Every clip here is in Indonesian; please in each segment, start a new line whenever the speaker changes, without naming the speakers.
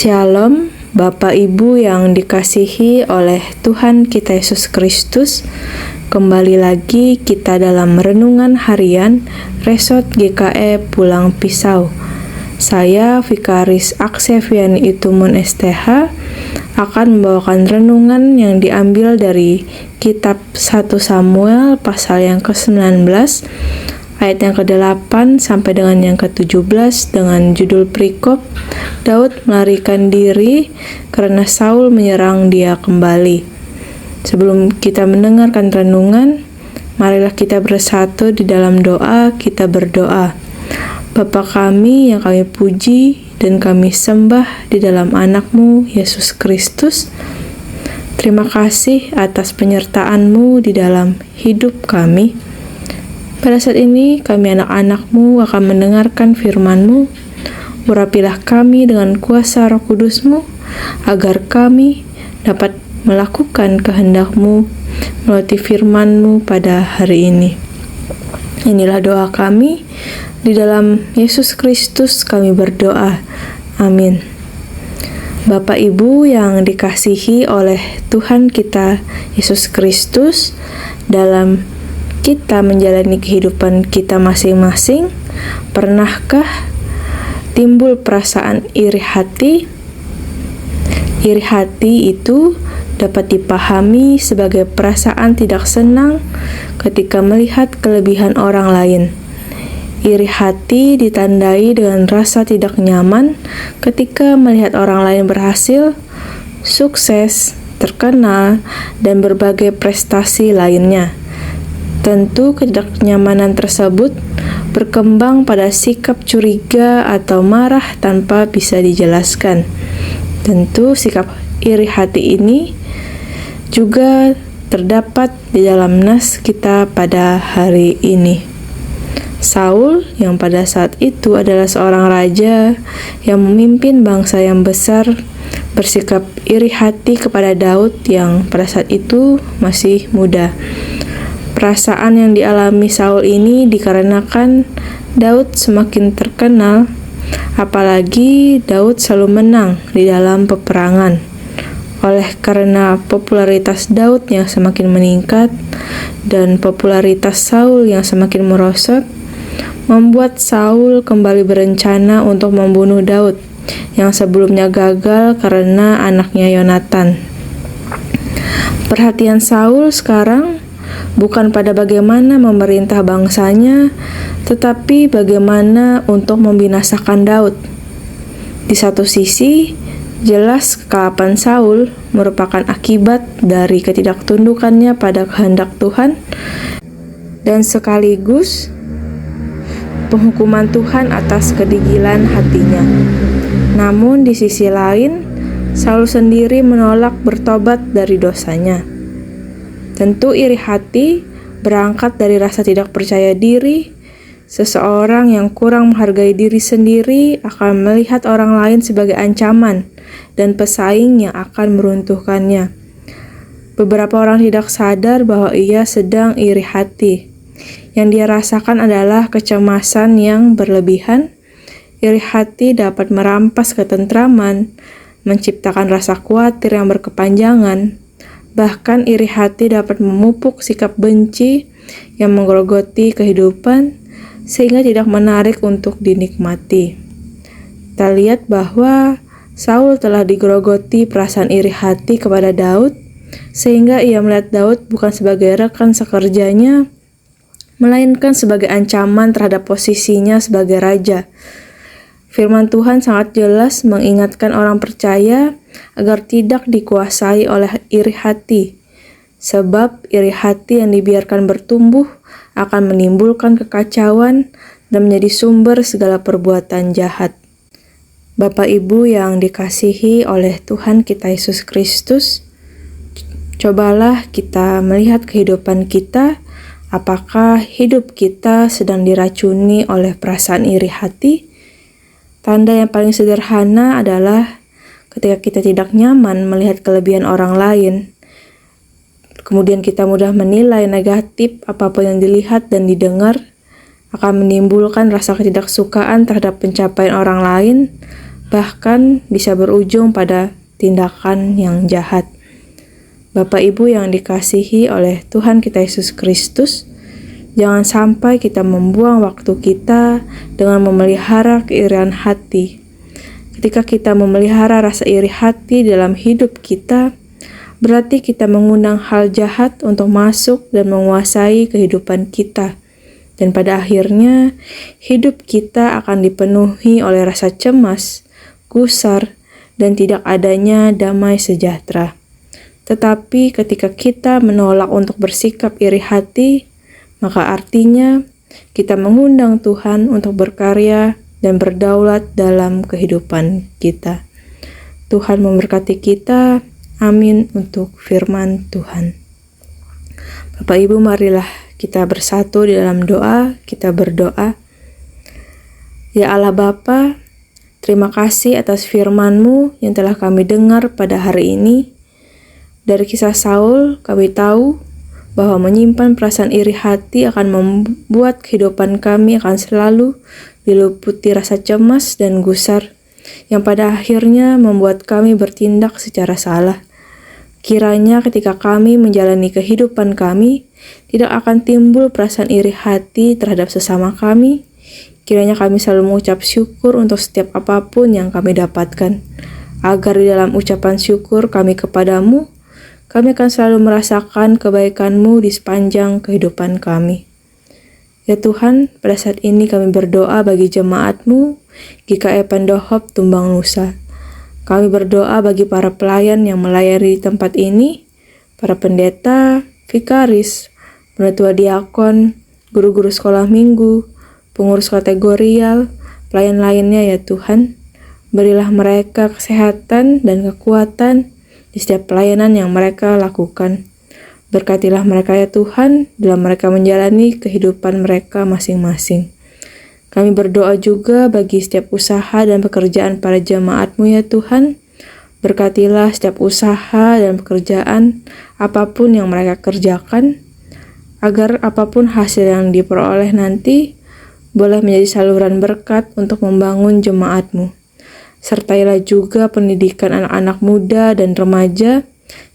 Shalom, Bapak Ibu yang dikasihi oleh Tuhan kita Yesus Kristus. Kembali lagi kita dalam renungan harian Resort GKE Pulang Pisau. Saya Vikaris Akseviani Itumun STH akan membawakan renungan yang diambil dari kitab 1 Samuel pasal yang ke-19 ayat yang ke-8 sampai dengan yang ke-17 dengan judul perikop Daud melarikan diri karena Saul menyerang dia kembali. Sebelum kita mendengarkan renungan, marilah kita bersatu di dalam doa. Kita berdoa. Bapa kami yang kami puji dan kami sembah di dalam anak-Mu Yesus Kristus, terima kasih atas penyertaan-Mu di dalam hidup kami. Pada saat ini kami anak-anak-Mu akan mendengarkan firman-Mu. Urapilah kami dengan kuasa Roh Kudus-Mu, agar kami dapat melakukan kehendak-Mu melalui firman-Mu pada hari ini. Inilah doa kami, di dalam Yesus Kristus kami berdoa. Amin. Bapak Ibu yang dikasihi oleh Tuhan kita Yesus Kristus, dalam kita menjalani kehidupan kita masing-masing, pernahkah timbul perasaan iri hati? Iri hati itu dapat dipahami sebagai perasaan tidak senang ketika melihat kelebihan orang lain. Iri hati ditandai dengan rasa tidak nyaman ketika melihat orang lain berhasil, sukses, terkenal, dan berbagai prestasi lainnya. Tentu ketidaknyamanan tersebut berkembang pada sikap curiga atau marah tanpa bisa dijelaskan. Tentu sikap iri hati ini juga terdapat di dalam nas kita pada hari ini. Saul yang pada saat itu adalah seorang raja yang memimpin bangsa yang besar bersikap iri hati kepada Daud yang pada saat itu masih muda. Perasaan yang dialami Saul ini dikarenakan Daud semakin terkenal, apalagi Daud selalu menang di dalam peperangan. Oleh karena popularitas Daud yang semakin meningkat dan popularitas Saul yang semakin merosot, membuat Saul kembali berencana untuk membunuh Daud yang sebelumnya gagal karena anaknya Yonatan. Perhatian Saul sekarang bukan pada bagaimana memerintah bangsanya, tetapi bagaimana untuk membinasakan Daud. Di satu sisi, jelas kekalahan Saul merupakan akibat dari ketidaktundukannya pada kehendak Tuhan, dan sekaligus penghukuman Tuhan atas kedegilan hatinya. Namun di sisi lain, Saul sendiri menolak bertobat dari dosanya. Tentu iri hati berangkat dari rasa tidak percaya diri. Seseorang yang kurang menghargai diri sendiri akan melihat orang lain sebagai ancaman dan pesaing yang akan meruntuhkannya. Beberapa orang tidak sadar bahwa ia sedang iri hati. Yang dia rasakan adalah kecemasan yang berlebihan. Iri hati dapat merampas ketentraman, menciptakan rasa khawatir yang berkepanjangan. Bahkan iri hati dapat memupuk sikap benci yang menggerogoti kehidupan sehingga tidak menarik untuk dinikmati. Kita lihat bahwa Saul telah digerogoti perasaan iri hati kepada Daud sehingga ia melihat Daud bukan sebagai rekan sekerjanya, melainkan sebagai ancaman terhadap posisinya sebagai raja. Firman Tuhan sangat jelas mengingatkan orang percaya agar tidak dikuasai oleh iri hati, sebab iri hati yang dibiarkan bertumbuh akan menimbulkan kekacauan dan menjadi sumber segala perbuatan jahat. Bapak Ibu yang dikasihi oleh Tuhan kita Yesus Kristus, cobalah kita melihat kehidupan kita, apakah hidup kita sedang diracuni oleh perasaan iri hati? Tanda yang paling sederhana adalah ketika kita tidak nyaman melihat kelebihan orang lain, kemudian kita mudah menilai negatif apapun yang dilihat dan didengar, akan menimbulkan rasa ketidaksukaan terhadap pencapaian orang lain, bahkan bisa berujung pada tindakan yang jahat. Bapak Ibu yang dikasihi oleh Tuhan kita Yesus Kristus, jangan sampai kita membuang waktu kita dengan memelihara keirian hati. Ketika kita memelihara rasa iri hati dalam hidup kita, berarti kita mengundang hal jahat untuk masuk dan menguasai kehidupan kita. Dan pada akhirnya, hidup kita akan dipenuhi oleh rasa cemas, gusar, dan tidak adanya damai sejahtera. Tetapi ketika kita menolak untuk bersikap iri hati, maka artinya kita mengundang Tuhan untuk berkarya dan berdaulat dalam kehidupan kita. Tuhan memberkati kita. Amin untuk firman Tuhan. Bapak Ibu, marilah kita bersatu di dalam doa. Kita berdoa. Ya Allah Bapa, terima kasih atas firman-Mu yang telah kami dengar pada hari ini. Dari kisah Saul, kami tahu bahwa menyimpan perasaan iri hati akan membuat kehidupan kami akan selalu diliputi rasa cemas dan gusar, yang pada akhirnya membuat kami bertindak secara salah. Kiranya ketika kami menjalani kehidupan kami, tidak akan timbul perasaan iri hati terhadap sesama kami. Kiranya kami selalu mengucap syukur untuk setiap apapun yang kami dapatkan, agar di dalam ucapan syukur kami kepadamu, kami akan selalu merasakan kebaikan-Mu di sepanjang kehidupan kami. Ya Tuhan, pada saat ini kami berdoa bagi jemaat-Mu, GKE Pendohop Tumbang Nusa. Kami berdoa bagi para pelayan yang melayani di tempat ini, para pendeta, vikaris, penatua diakon, guru-guru sekolah minggu, pengurus kategorial, pelayan lainnya ya Tuhan. Berilah mereka kesehatan dan kekuatan di setiap pelayanan yang mereka lakukan. Berkatilah mereka ya Tuhan dalam mereka menjalani kehidupan mereka masing-masing. Kami berdoa juga bagi setiap usaha dan pekerjaan para jemaat-Mu ya Tuhan. Berkatilah setiap usaha dan pekerjaan apapun yang mereka kerjakan, agar apapun hasil yang diperoleh nanti boleh menjadi saluran berkat untuk membangun jemaat-Mu. Sertailah juga pendidikan anak-anak muda dan remaja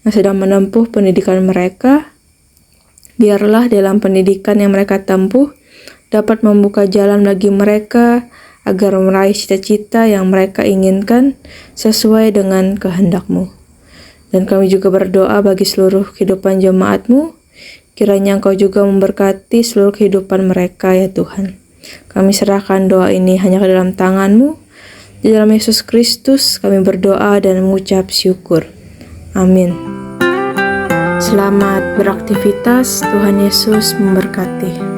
yang sedang menempuh pendidikan mereka. Biarlah dalam pendidikan yang mereka tempuh dapat membuka jalan bagi mereka agar meraih cita-cita yang mereka inginkan sesuai dengan kehendak-Mu. Dan kami juga berdoa bagi seluruh kehidupan jemaat-Mu, kiranya Engkau juga memberkati seluruh kehidupan mereka ya Tuhan. Kami serahkan doa ini hanya ke dalam tangan-Mu. Di dalam Yesus Kristus kami berdoa dan mengucap syukur. Amin. Selamat beraktivitas, Tuhan Yesus memberkati.